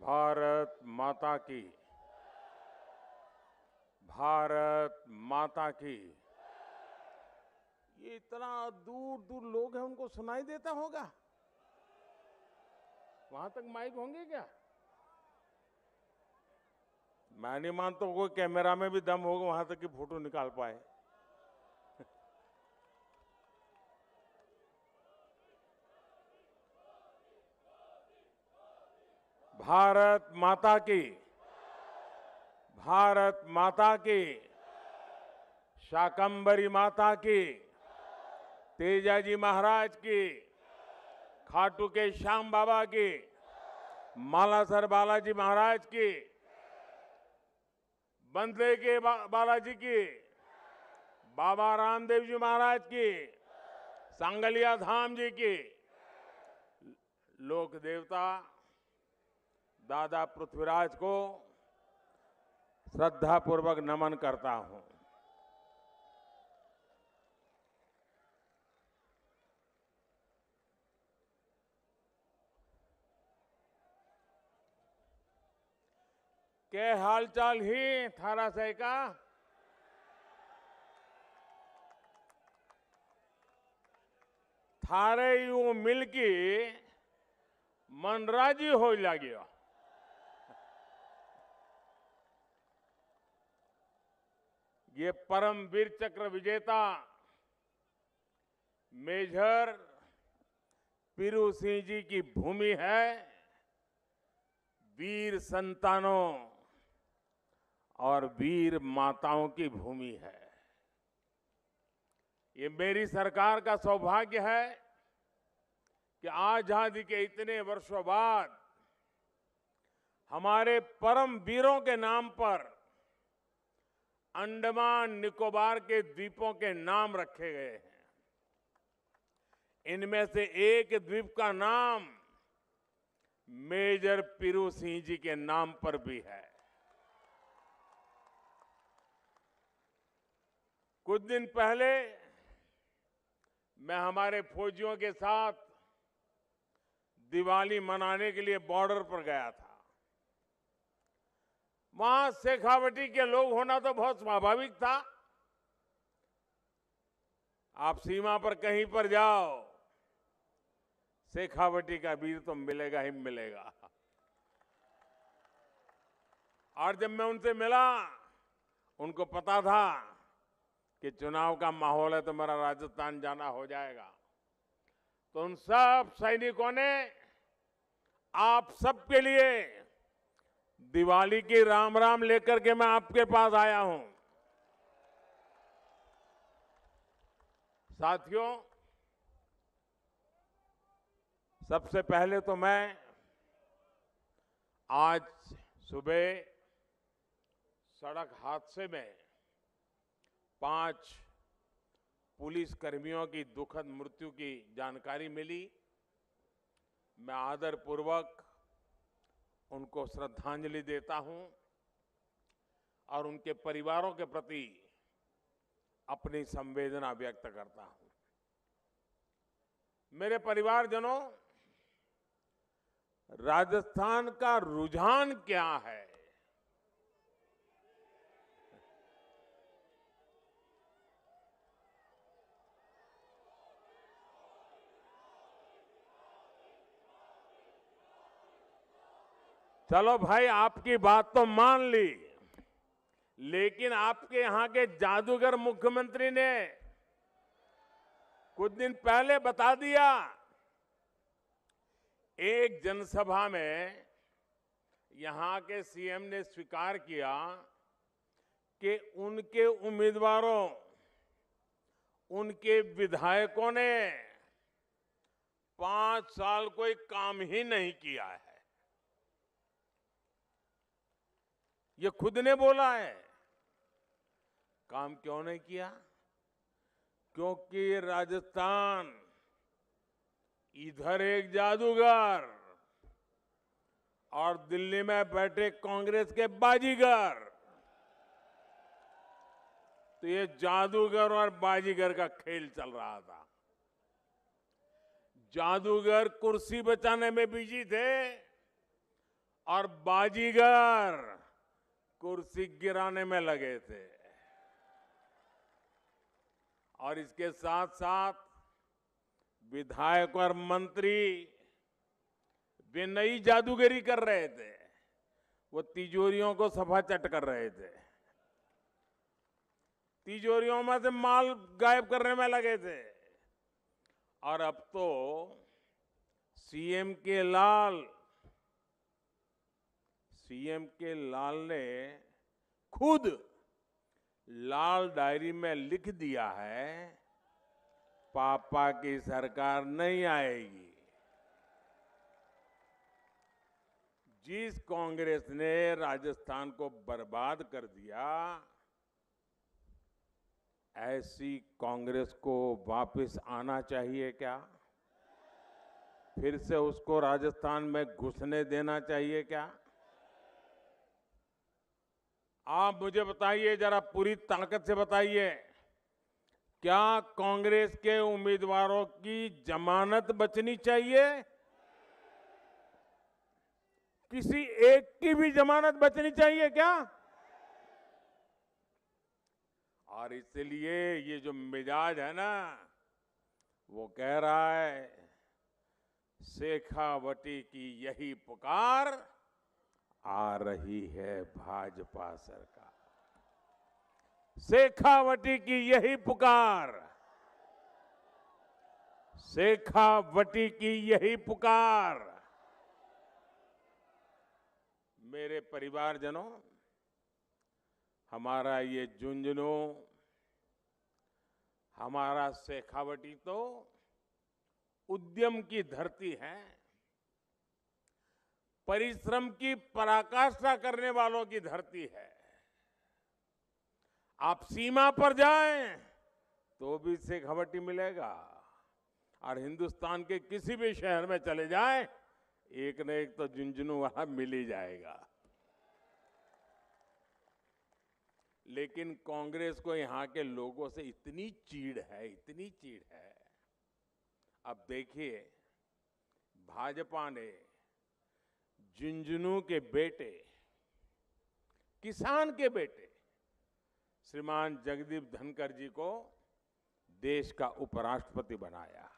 भारत माता की। भारत माता की। ये इतना दूर दूर लोग हैं, उनको सुनाई देता होगा? वहां तक माइक होंगे क्या? मैं नहीं मानता कोई कैमरा में भी दम होगा वहां तक की फोटो निकाल पाए। भारत माता की। भारत माता की। शाकंभरी माता की। तेजाजी महाराज की। खाटू के श्याम बाबा की। मालासर बालाजी महाराज की। बंदे के बालाजी की। बाबा रामदेव जी महाराज की। सांगलिया धाम जी की। लोक देवता दादा पृथ्वीराज को श्रद्धापूर्वक नमन करता हूं। के हालचाल ही थारा से का? थारे यूं मिलके मनराजी हो लगियो। ये परम वीर चक्र विजेता मेजर पीरू सिंह जी की भूमि है। वीर संतानों और वीर माताओं की भूमि है। ये मेरी सरकार का सौभाग्य है कि आजादी के इतने वर्षों बाद हमारे परम वीरों के नाम पर अंडमान निकोबार के द्वीपों के नाम रखे गए हैं। इनमें से एक द्वीप का नाम मेजर पीरू सिंह जी के नाम पर भी है। कुछ दिन पहले मैं हमारे फौजियों के साथ दिवाली मनाने के लिए बॉर्डर पर गया था। वहां शेखावटी के लोग होना तो बहुत स्वाभाविक था। आप सीमा पर कहीं पर जाओ, शेखावटी का वीर तो मिलेगा ही मिलेगा। और जब मैं उनसे मिला, उनको पता था कि चुनाव का माहौल है तो मेरा राजस्थान जाना हो जाएगा। तो उन सब सैनिकों ने आप सबके लिए दिवाली की राम राम लेकर के मैं आपके पास आया हूं। साथियों, सबसे पहले तो मैं आज सुबह सड़क हादसे में 5 पुलिस कर्मियों की दुखद मृत्यु की जानकारी मिली। मैं आदरपूर्वक उनको श्रद्धांजलि देता हूं और उनके परिवारों के प्रति अपनी संवेदना व्यक्त करता हूं। मेरे परिवारजनों, राजस्थान का रुझान क्या है? चलो भाई, आपकी बात तो मान ली, लेकिन आपके यहां के जादूगर मुख्यमंत्री ने कुछ दिन पहले बता दिया। एक जनसभा में यहां के सीएम ने स्वीकार किया कि उनके उम्मीदवारों, उनके विधायकों ने 5 साल कोई काम ही नहीं किया है। ये खुद ने बोला है। काम क्यों नहीं किया? क्योंकि राजस्थान इधर एक जादूगर और दिल्ली में बैठे कांग्रेस के बाजीगर। तो ये जादूगर और बाजीगर का खेल चल रहा था। जादूगर कुर्सी बचाने में बिजी थे और बाजीगर कुर्सी गिराने में लगे थे। और इसके साथ साथ विधायक और मंत्री वे नई जादूगरी कर रहे थे। वो तिजोरियों को सफाचट कर रहे थे, तिजोरियों में से माल गायब करने में लगे थे। और अब तो सीएम के लाल ने खुद लाल डायरी में लिख दिया है, पापा की सरकार नहीं आएगी। जिस कांग्रेस ने राजस्थान को बर्बाद कर दिया, ऐसी कांग्रेस को वापस आना चाहिए क्या? फिर से उसको राजस्थान में घुसने देना चाहिए क्या? आप मुझे बताइए, जरा पूरी ताकत से बताइए, क्या कांग्रेस के उम्मीदवारों की जमानत बचनी चाहिए? किसी एक की भी जमानत बचनी चाहिए क्या? और इसलिए ये जो मिजाज है ना, वो कह रहा है शेखावटी की यही पुकार, आ रही है भाजपा सरकार। शेखावटी की यही पुकार, शेखावटी की यही पुकार। मेरे परिवारजनों, हमारा ये झुंझुनू, हमारा शेखावटी तो उद्यम की धरती है, परिश्रम की पराकाष्ठा करने वालों की धरती है। आप सीमा पर जाएं तो भी शेखावटी मिलेगा, और हिंदुस्तान के किसी भी शहर में चले जाएं, एक न एक तो झुंझुनू वहां मिल ही जाएगा। लेकिन कांग्रेस को यहां के लोगों से इतनी चीड़ है, इतनी चीड़ है। अब देखिए, भाजपा ने झुंझुनू के बेटे, किसान के बेटे श्रीमान जगदीप धनखड़ जी को देश का उपराष्ट्रपति बनाया।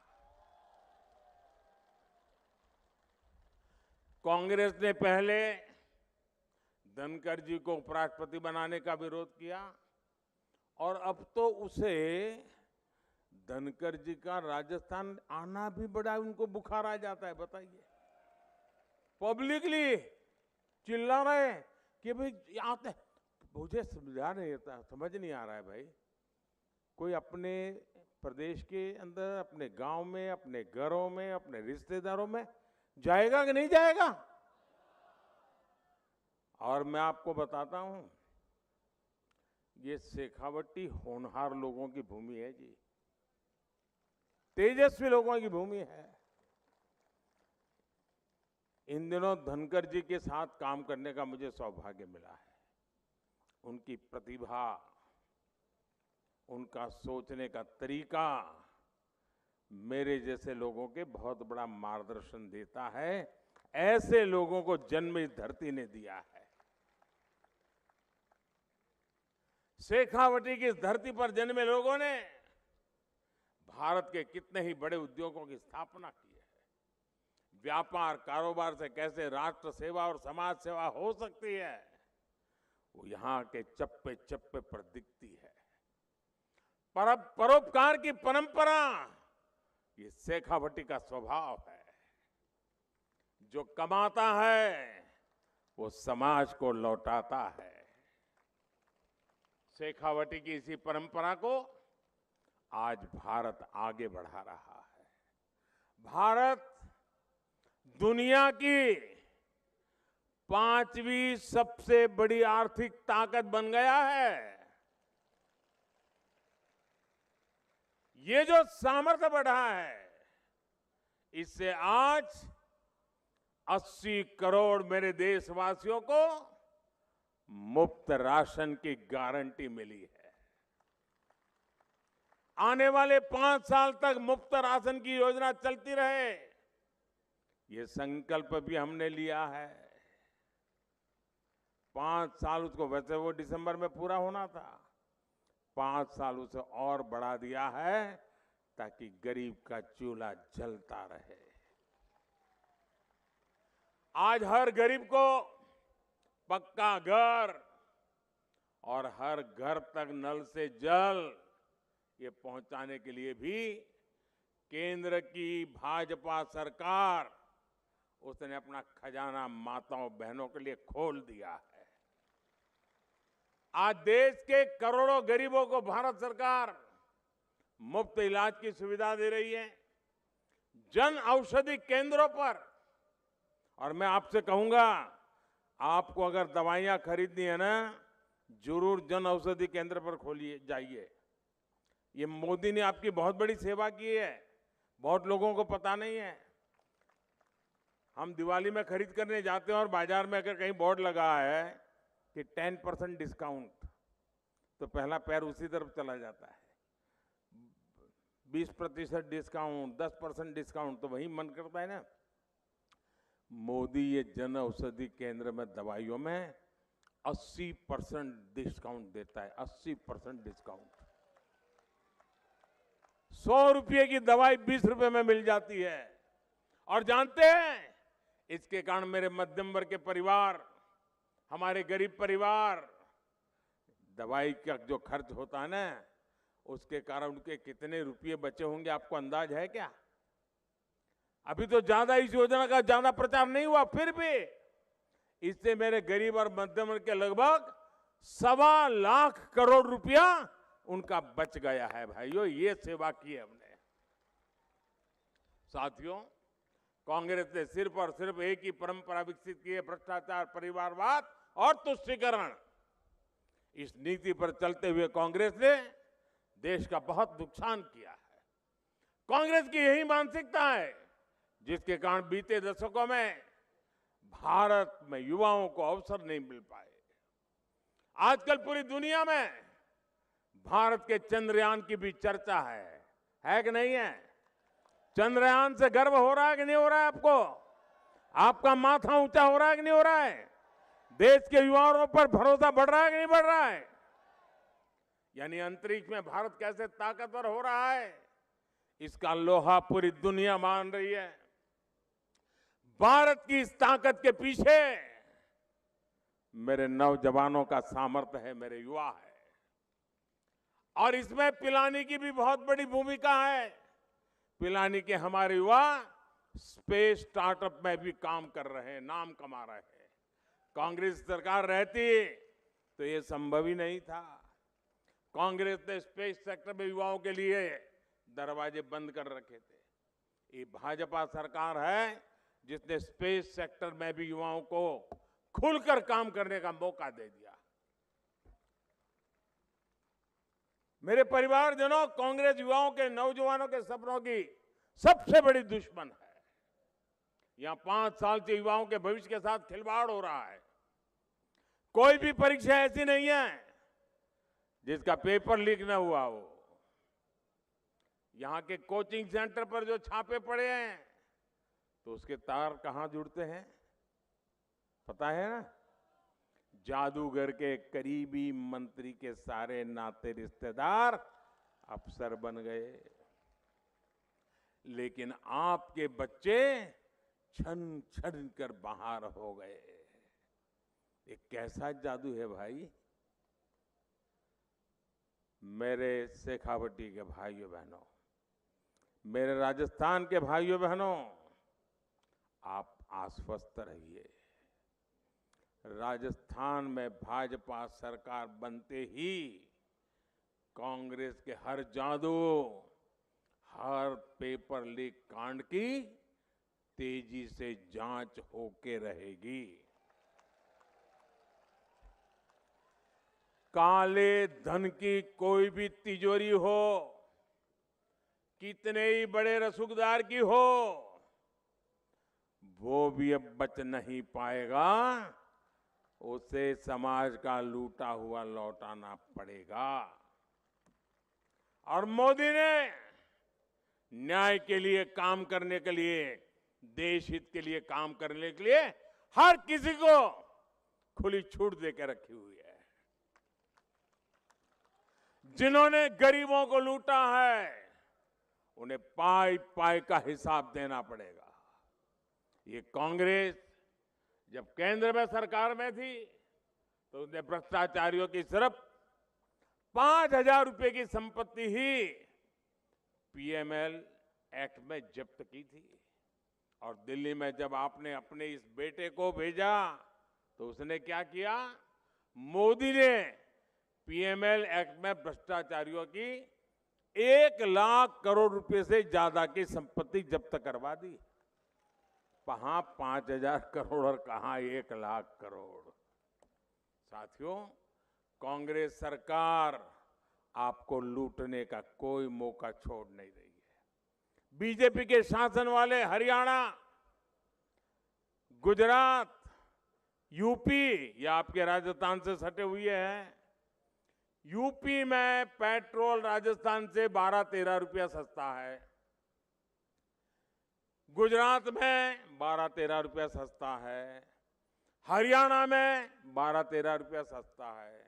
कांग्रेस ने पहले धनखड़ जी को उपराष्ट्रपति बनाने का विरोध किया, और अब तो उसे धनखड़ जी का राजस्थान आना भी बड़ा उनको बुखार आ जाता है। बताइए, पब्लिकली चिल्ला रहे कि भाई आते, मुझे समझ नहीं आ रहा है भाई, कोई अपने प्रदेश के अंदर, अपने गांव में, अपने घरों में, अपने रिश्तेदारों में जाएगा कि नहीं जाएगा? और मैं आपको बताता हूं, ये शेखावटी होनहार लोगों की भूमि है जी, तेजस्वी लोगों की भूमि है। इन दिनों धनखड़ जी के साथ काम करने का मुझे सौभाग्य मिला है। उनकी प्रतिभा, उनका सोचने का तरीका मेरे जैसे लोगों के बहुत बड़ा मार्गदर्शन देता है। ऐसे लोगों को जन्म इस धरती ने दिया है। शेखावटी की इस धरती पर जन्मे लोगों ने भारत के कितने ही बड़े उद्योगों की स्थापना की है। व्यापार कारोबार से कैसे राष्ट्र सेवा और समाज सेवा हो सकती है, वो यहां के चप्पे चप्पे पर दिखती है। परोपकार की परंपरा, ये शेखावटी का स्वभाव है। जो कमाता है वो समाज को लौटाता है। शेखावटी की इसी परंपरा को आज भारत आगे बढ़ा रहा है। भारत दुनिया की 5वीं सबसे बड़ी आर्थिक ताकत बन गया है। ये जो सामर्थ्य बढ़ा है, इससे आज 80 करोड़ मेरे देशवासियों को मुफ्त राशन की गारंटी मिली है। आने वाले 5 साल तक मुफ्त राशन की योजना चलती रहे, ये संकल्प भी हमने लिया है। 5 साल उसको, वैसे वो दिसंबर में पूरा होना था, 5 साल उसे और बढ़ा दिया है ताकि गरीब का चूल्हा जलता रहे। आज हर गरीब को पक्का घर और हर घर तक नल से जल ये पहुंचाने के लिए भी केंद्र की भाजपा सरकार उसने अपना खजाना माताओं बहनों के लिए खोल दिया है। आज देश के करोड़ों गरीबों को भारत सरकार मुफ्त इलाज की सुविधा दे रही है जन औषधि केंद्रों पर। और मैं आपसे कहूंगा, आपको अगर दवाइयां खरीदनी है ना, जरूर जन औषधि केंद्र पर खोलिए जाइए। ये मोदी ने आपकी बहुत बड़ी सेवा की है, बहुत लोगों को पता नहीं है। हम दिवाली में खरीद करने जाते हैं और बाजार में अगर कहीं बोर्ड लगा है कि 10% डिस्काउंट, तो पहला पैर उसी तरफ चला जाता है। 20% डिस्काउंट, 10% डिस्काउंट, तो वही मन करता है ना। मोदी ये जन औषधि केंद्र में दवाइयों में 80% डिस्काउंट देता है। 80% डिस्काउंट। 100 रुपये की दवाई 20 रुपये में मिल जाती है। और जानते हैं, इसके कारण मेरे मध्यम वर्ग के परिवार, हमारे गरीब परिवार, दवाई का जो खर्च होता है ना, उसके कारण उनके कितने रुपये बचे होंगे, आपको अंदाज है क्या? अभी तो ज्यादा इस योजना का ज्यादा प्रचार नहीं हुआ, फिर भी इससे मेरे गरीब और मध्यम वर्ग के लगभग 1.25 लाख करोड़ रुपया उनका बच गया है। भाइयों, ये सेवा की है हमने। साथियों, कांग्रेस ने सिर्फ और सिर्फ एक ही परंपरा विकसित की है, भ्रष्टाचार, परिवारवाद और तुष्टीकरण। इस नीति पर चलते हुए कांग्रेस ने देश का बहुत नुकसान किया है। कांग्रेस की यही मानसिकता है जिसके कारण बीते दशकों में भारत में युवाओं को अवसर नहीं मिल पाए। आजकल पूरी दुनिया में भारत के चंद्रयान की भी चर्चा है कि नहीं है? चंद्रयान से गर्व हो रहा है कि नहीं हो रहा है आपको? आपका माथा ऊंचा हो रहा है कि नहीं हो रहा है? देश के युवाओं पर भरोसा बढ़ रहा है कि नहीं बढ़ रहा है? यानी अंतरिक्ष में भारत कैसे ताकतवर हो रहा है, इसका लोहा पूरी दुनिया मान रही है। भारत की इस ताकत के पीछे मेरे नौजवानों का सामर्थ्य है, मेरे युवा है। और इसमें पिलानी की भी बहुत बड़ी भूमिका है। पिलानी के हमारे युवा स्पेस स्टार्टअप में भी काम कर रहे हैं, नाम कमा रहे हैं। कांग्रेस सरकार रहती तो ये संभव ही नहीं था। कांग्रेस ने स्पेस सेक्टर में युवाओं के लिए दरवाजे बंद कर रखे थे। ये भाजपा सरकार है जिसने स्पेस सेक्टर में भी युवाओं को खुलकर काम करने का मौका दे दिया। मेरे परिवारजनों, कांग्रेस युवाओं के, नौजवानों के सपनों की सबसे बड़ी दुश्मन है। यहां 5 साल से युवाओं के भविष्य के साथ खिलवाड़ हो रहा है। कोई भी परीक्षा ऐसी नहीं है जिसका पेपर लीक न हुआ हो। यहां के कोचिंग सेंटर पर जो छापे पड़े हैं, तो उसके तार कहां जुड़ते हैं पता है ना? जादूगर के करीबी मंत्री के सारे नाते रिश्तेदार अफसर बन गए। लेकिन आपके बच्चे छन छन कर बाहर हो गए। ये कैसा जादू है भाई? मेरे शेखावटी के भाइयों बहनों, मेरे राजस्थान के भाइयों बहनों, आप आश्वस्त रहिए। राजस्थान में भाजपा सरकार बनते ही कांग्रेस के हर जादू, हर पेपर लीक कांड की तेजी से जांच होके रहेगी। काले धन की कोई भी तिजोरी हो, कितने ही बड़े रसूखदार की हो, वो भी अब बच नहीं पाएगा। उसे समाज का लूटा हुआ लौटाना पड़ेगा। और मोदी ने न्याय के लिए काम करने के लिए, देश हित के लिए काम करने के लिए हर किसी को खुली छूट देकर रखी हुई है। जिन्होंने गरीबों को लूटा है उन्हें पाई पाई का हिसाब देना पड़ेगा। ये कांग्रेस जब केंद्र में सरकार में थी तो उसने भ्रष्टाचारियों की सिर्फ 5,000 रुपए की संपत्ति ही पीएमएल एक्ट में जब्त की थी। और दिल्ली में जब आपने अपने इस बेटे को भेजा तो उसने क्या किया? मोदी ने पीएमएल एक्ट में भ्रष्टाचारियों की 1 लाख करोड़ रुपए से ज्यादा की संपत्ति जब्त करवा दी। कहां 5,000 करोड़ और कहां 1 लाख करोड़। साथियों, कांग्रेस सरकार आपको लूटने का कोई मौका छोड़ नहीं रही है। बीजेपी के शासन वाले हरियाणा, गुजरात, यूपी, या आपके राजस्थान से सटे हुए हैं। यूपी में पेट्रोल राजस्थान से 12-13 रुपया सस्ता है। गुजरात में 12-13 रुपया सस्ता है। हरियाणा में 12-13 रुपया सस्ता है।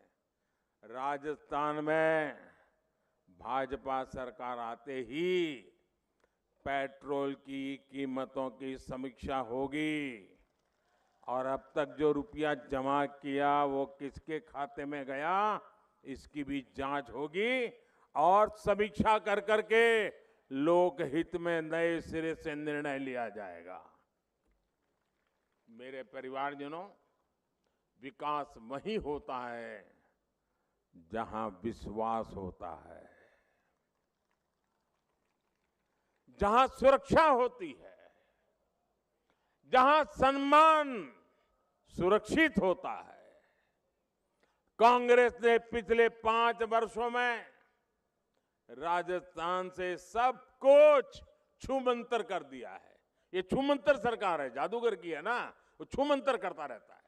राजस्थान में भाजपा सरकार आते ही पेट्रोल की कीमतों की समीक्षा होगी और अब तक जो रुपया जमा किया वो किसके खाते में गया इसकी भी जांच होगी और समीक्षा कर करके लोकहित में नए सिरे से निर्णय लिया जाएगा। मेरे परिवारजनों, विकास वहीं होता है जहां विश्वास होता है, जहां सुरक्षा होती है, जहां सम्मान सुरक्षित होता है। कांग्रेस ने पिछले 5 वर्षों में राजस्थान से सब कुछ छूमंतर कर दिया है। ये छूमंतर सरकार है, जादूगर की है ना, वो छूमंतर करता रहता है।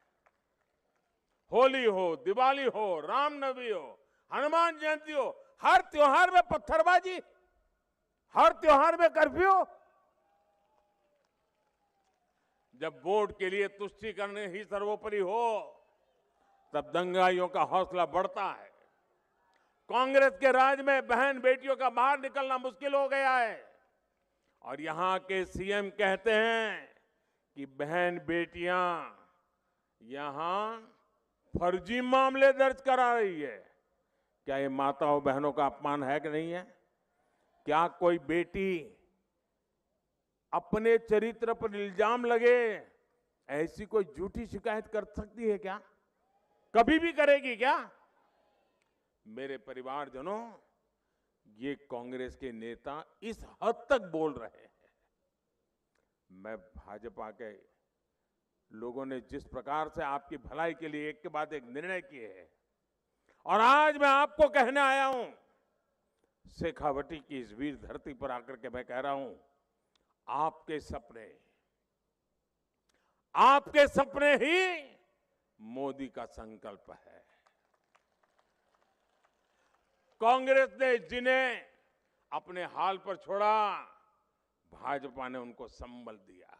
होली हो, दिवाली हो, रामनवमी हो, हनुमान जयंती हो, हर त्योहार में पत्थरबाजी, हर त्योहार में कर्फ्यू। जब वोट के लिए तुष्टीकरण ही सर्वोपरि हो तब दंगाइयों का हौसला बढ़ता है। कांग्रेस के राज में बहन बेटियों का बाहर निकलना मुश्किल हो गया है और यहां के सीएम कहते हैं कि बहन बेटियां यहां फर्जी मामले दर्ज करा रही है। क्या ये माताओं बहनों का अपमान है कि नहीं है? क्या कोई बेटी अपने चरित्र पर इल्जाम लगे ऐसी कोई झूठी शिकायत कर सकती है क्या? कभी भी करेगी क्या? मेरे परिवारजनों, ये कांग्रेस के नेता इस हद तक बोल रहे हैं। मैं भाजपा के लोगों ने जिस प्रकार से आपकी भलाई के लिए एक के बाद एक निर्णय किए हैं और आज मैं आपको कहने आया हूं, शेखावटी की इस वीर धरती पर आकर के मैं कह रहा हूं, आपके सपने ही मोदी का संकल्प है। कांग्रेस ने जिन्हें अपने हाल पर छोड़ा, भाजपा ने उनको संबल दिया है।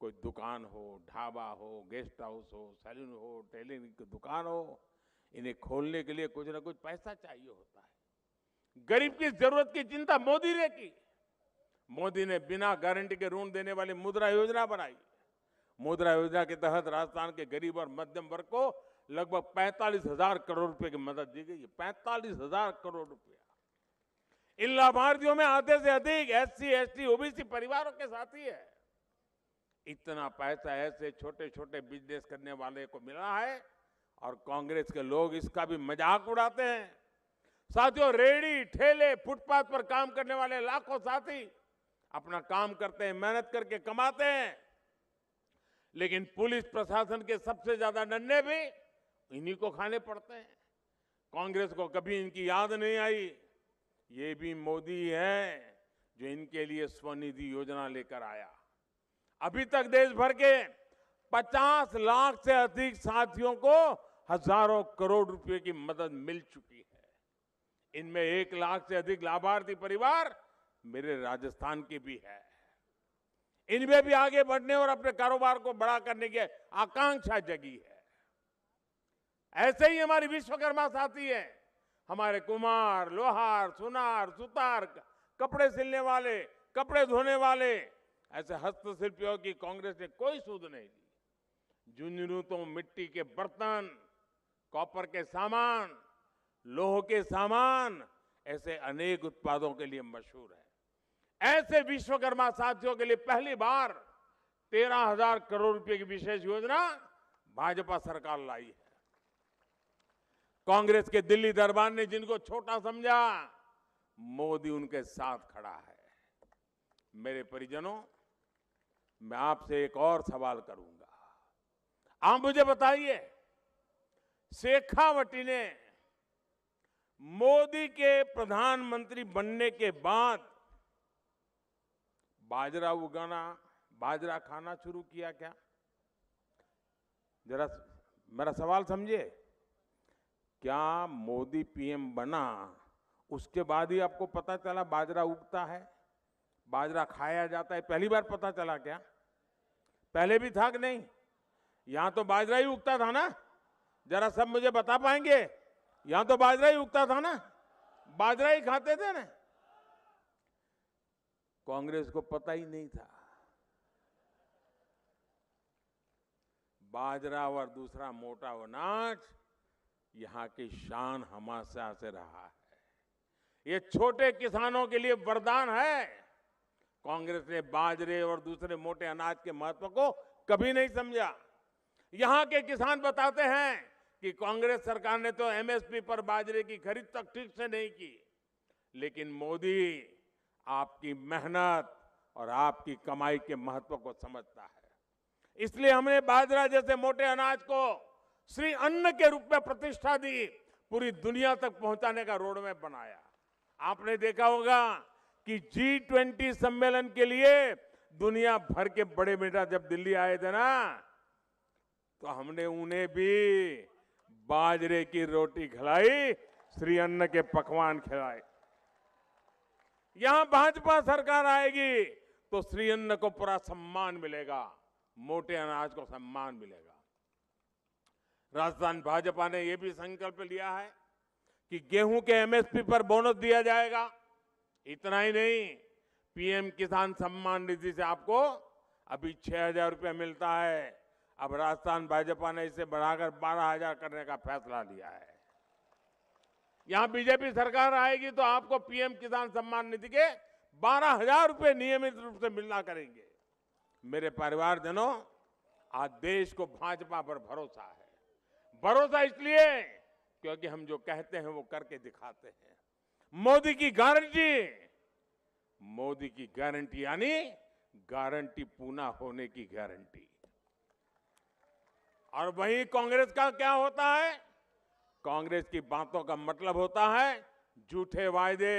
कोई दुकान हो, ढाबा हो, गेस्ट हाउस हो, सैलून हो, टेलरिंग की दुकान हो, इन्हें खोलने के लिए कुछ ना कुछ पैसा चाहिए होता है। गरीब की जरूरत की चिंता मोदी ने की। मोदी ने बिना गारंटी के ऋण देने वाली मुद्रा योजना बनाई। मुद्रा योजना के तहत राजस्थान के गरीब और मध्यम वर्ग को लगभग 45,000 करोड़ रुपए की मदद दी गई है। 45,000 करोड़ रुपया। इन लाभार्थियों में आधे से अधिक एससी, एसटी, ओबीसी परिवारों के साथी है। इतना पैसा ऐसे छोटे छोटे बिजनेस करने वाले को मिला है और कांग्रेस के लोग इसका भी मजाक उड़ाते हैं। साथियों, रेहड़ी, ठेले, फुटपाथ पर काम करने वाले लाखों साथी अपना काम करते हैं, मेहनत करके कमाते हैं, लेकिन पुलिस प्रशासन के सबसे ज्यादा डंडे भी इन्हीं को खाने पड़ते हैं। कांग्रेस को कभी इनकी याद नहीं आई। ये भी मोदी है जो इनके लिए स्वनिधि योजना लेकर आया। अभी तक देश भर के 50 लाख से अधिक साथियों को हजारों करोड़ रुपए की मदद मिल चुकी है। इनमें 1 लाख से अधिक लाभार्थी परिवार मेरे राजस्थान के भी है। इनमें भी आगे बढ़ने और अपने कारोबार को बड़ा करने की आकांक्षा जगी है। ऐसे ही हमारी विश्वकर्मा साथी है, हमारे कुम्हार, लोहार, सुनार, सुतार, कपड़े सिलने वाले, कपड़े धोने वाले, ऐसे हस्तशिल्पियों की कांग्रेस ने कोई सूद नहीं दी। झुंझुनू मिट्टी के बर्तन, कॉपर के सामान, लोह के सामान, ऐसे अनेक उत्पादों के लिए मशहूर है। ऐसे विश्वकर्मा साथियों के लिए पहली बार 13,000 करोड़ रुपए की विशेष योजना भाजपा सरकार लाई है। कांग्रेस के दिल्ली दरबार ने जिनको छोटा समझा, मोदी उनके साथ खड़ा है। मेरे परिजनों, मैं आपसे एक और सवाल करूंगा। आप मुझे बताइए, शेखावटी ने मोदी के प्रधानमंत्री बनने के बाद बाजरा उगाना, बाजरा खाना शुरू किया क्या? जरा मेरा सवाल समझिए। क्या मोदी पीएम बना उसके बाद ही आपको पता चला बाजरा उगता है, बाजरा खाया जाता है? पहली बार पता चला क्या? पहले भी था कि नहीं? यहां तो बाजरा ही उगता था ना? जरा सब मुझे बता पाएंगे? यहां तो बाजरा ही उगता था ना? बाजरा ही खाते थे ना? कांग्रेस को पता ही नहीं था। बाजरा और दूसरा मोटा अनाज यहां की शान हमेशा से रहा है। ये छोटे किसानों के लिए वरदान है। कांग्रेस ने बाजरे और दूसरे मोटे अनाज के महत्व को कभी नहीं समझा। यहां के किसान बताते हैं कि कांग्रेस सरकार ने तो एमएसपी पर बाजरे की खरीद तक ठीक से नहीं की, लेकिन मोदी आपकी मेहनत और आपकी कमाई के महत्व को समझता है। इसलिए हमने बाजरा जैसे मोटे अनाज को श्री अन्न के रूप में प्रतिष्ठा दी, पूरी दुनिया तक पहुंचाने का रोडमैप बनाया। आपने देखा होगा कि G20 सम्मेलन के लिए दुनिया भर के बड़े नेता जब दिल्ली आए थे ना, तो हमने उन्हें भी बाजरे की रोटी खिलाई, श्री अन्न के पकवान खिलाए। यहां भाजपा सरकार आएगी तो श्री अन्न को पूरा सम्मान मिलेगा, मोटे अनाज को सम्मान मिलेगा। राजस्थान भाजपा ने यह भी संकल्प लिया है कि गेहूं के एमएसपी पर बोनस दिया जाएगा। इतना ही नहीं, पीएम किसान सम्मान निधि से आपको अभी 6,000 रुपया मिलता है। अब राजस्थान भाजपा ने इसे बढ़ाकर 12,000 करने का फैसला लिया है। यहां बीजेपी सरकार आएगी तो आपको पीएम किसान सम्मान निधि के 12,000 रुपये नियमित रूप से मिलना करेंगे। मेरे परिवारजनों, आज देश को भाजपा पर भरोसा है। भरोसा इसलिए क्योंकि हम जो कहते हैं वो करके दिखाते हैं। मोदी की गारंटी यानी गारंटी पूरा होने की गारंटी। और वहीं कांग्रेस का क्या होता है? कांग्रेस की बातों का मतलब होता है झूठे वायदे,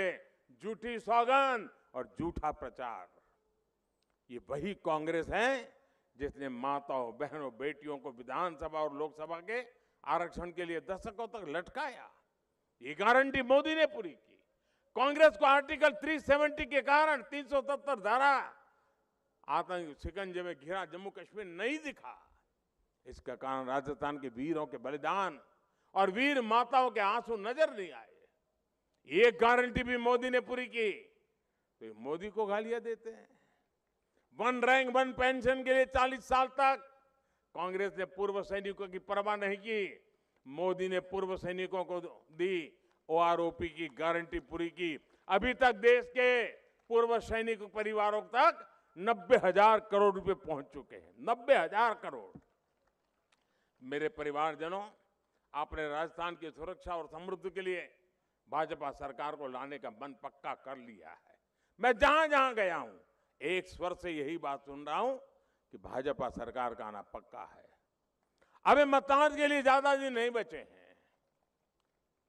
झूठी सौगंध और झूठा प्रचार। ये वही कांग्रेस है जिसने माताओं, बहनों, बेटियों को विधानसभा और लोकसभा के आरक्षण के लिए दशकों तक लटकाया। ये गारंटी मोदी ने पूरी की। कांग्रेस को आर्टिकल 370 के कारण 370 धारा आतंक शिकंजे में घिरा जम्मू कश्मीर नहीं दिखा। इसका कारण राजस्थान के वीरों के बलिदान और वीर माताओं के आंसू नजर नहीं आए। ये गारंटी भी मोदी ने पूरी की, तो ये मोदी को गालियां देते हैं। 1 रैंक 1 पेंशन के लिए 40 साल तक कांग्रेस ने पूर्व सैनिकों की परवाह नहीं की। मोदी ने पूर्व सैनिकों को दी ओआरओपी की गारंटी पूरी की। अभी तक देश के पूर्व सैनिक परिवारों तक 90,000 करोड़ रुपए पहुंच चुके हैं। 90,000 करोड़। मेरे परिवारजनों, आपने राजस्थान की सुरक्षा और समृद्धि के लिए भाजपा सरकार को लाने का मन पक्का कर लिया है। मैं जहां जहां गया हूं, एक स्वर से यही बात सुन रहा हूं कि भाजपा सरकार का आना पक्का है। अभी मतदान के लिए ज्यादा दिन नहीं बचे हैं।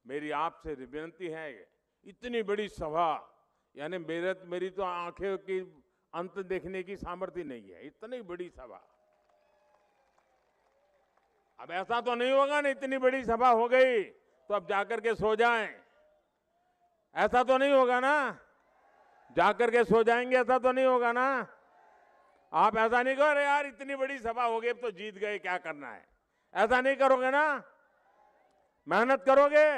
मेरी आपसे विनती है, इतनी बड़ी सभा, यानी मेरी तो आंखें की अंत देखने की सामर्थ्य नहीं है। इतनी बड़ी सभा, अब ऐसा तो नहीं होगा ना इतनी बड़ी सभा हो गई तो अब जाकर के सो जाएं। ऐसा तो नहीं होगा ना, जाकर के सो जाएंगे, ऐसा तो नहीं होगा ना। आप ऐसा नहीं करो, यार इतनी बड़ी सभा हो गई अब तो जीत गए, क्या करना है, ऐसा नहीं करोगे ना। मेहनत करोगे?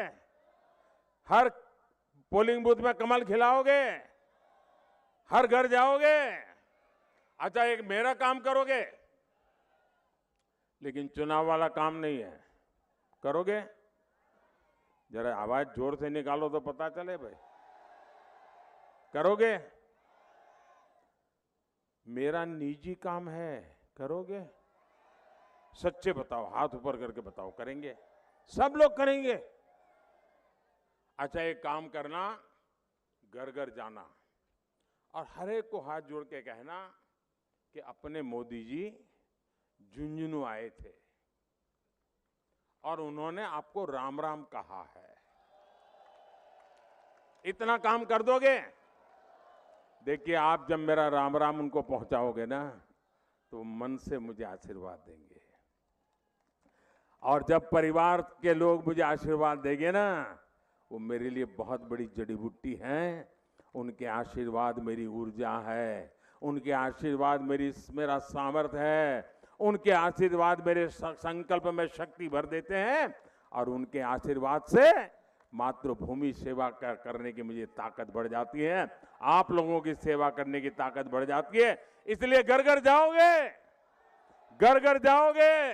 हर पोलिंग बूथ में कमल खिलाओगे? हर घर जाओगे? अच्छा, एक मेरा काम करोगे, लेकिन चुनाव वाला काम नहीं है, करोगे? जरा आवाज जोर से निकालो तो पता चले भाई। करोगे? मेरा निजी काम है, करोगे? सच्चे बताओ, हाथ ऊपर करके बताओ, करेंगे? सब लोग करेंगे। अच्छा, एक काम करना, घर घर जाना और हर एक को हाथ जोड़ के कहना कि अपने मोदी जी झुंझुनू आए थे और उन्होंने आपको राम राम कहा है। इतना काम कर दोगे? देखिए, आप जब मेरा राम राम उनको पहुंचाओगे ना, तो मन से मुझे आशीर्वाद देंगे। और जब परिवार के लोग मुझे आशीर्वाद देंगे ना, वो मेरे लिए बहुत बड़ी जड़ी बूटी हैं। उनके आशीर्वाद मेरी ऊर्जा है, उनके आशीर्वाद मेरा सामर्थ्य है, उनके आशीर्वाद मेरे संकल्प में शक्ति भर देते हैं और उनके आशीर्वाद से मातृभूमि सेवा करने की मुझे ताकत बढ़ जाती है, आप लोगों की सेवा करने की ताकत बढ़ जाती है। इसलिए घर घर जाओगे, घर घर जाओगे,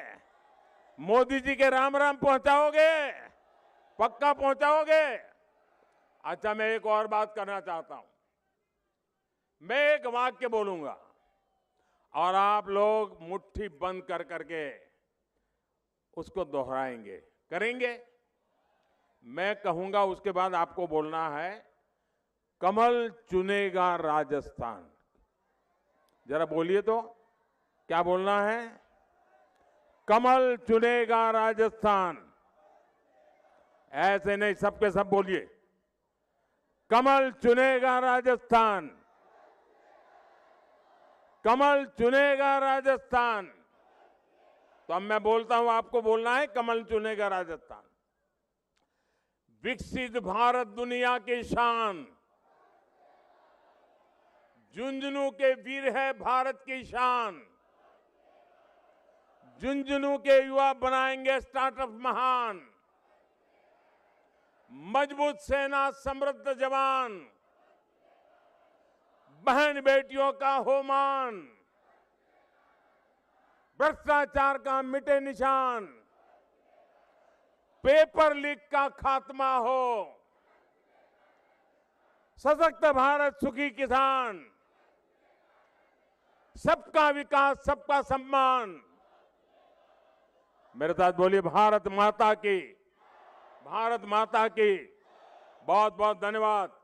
मोदी जी के राम राम पहुंचाओगे, पक्का पहुंचाओगे। अच्छा, मैं एक और बात करना चाहता हूं। मैं एक वाक्य बोलूंगा और आप लोग मुट्ठी बंद कर करके उसको दोहराएंगे, करेंगे? मैं कहूंगा, उसके बाद आपको बोलना है, कमल चुनेगा राजस्थान। जरा बोलिए तो, क्या बोलना है? कमल चुनेगा राजस्थान। ऐसे नहीं, सबके सब बोलिए, कमल चुनेगा राजस्थान, कमल चुनेगा राजस्थान। तो अब मैं बोलता हूं, आपको बोलना है, कमल चुनेगा राजस्थान। विकसित भारत दुनिया की शान, झुंझुनू के वीर है भारत की शान, झुंझुनू के युवा बनाएंगे स्टार्टअप महान, मजबूत सेना समृद्ध जवान, बहन बेटियों का हो मान, भ्रष्टाचार का मिटे निशान, पेपर लीक का खात्मा हो, सशक्त भारत सुखी किसान, सबका विकास सबका सम्मान। मेरे साथ बोलिए, भारत माता की, भारत माता की। बहुत बहुत धन्यवाद।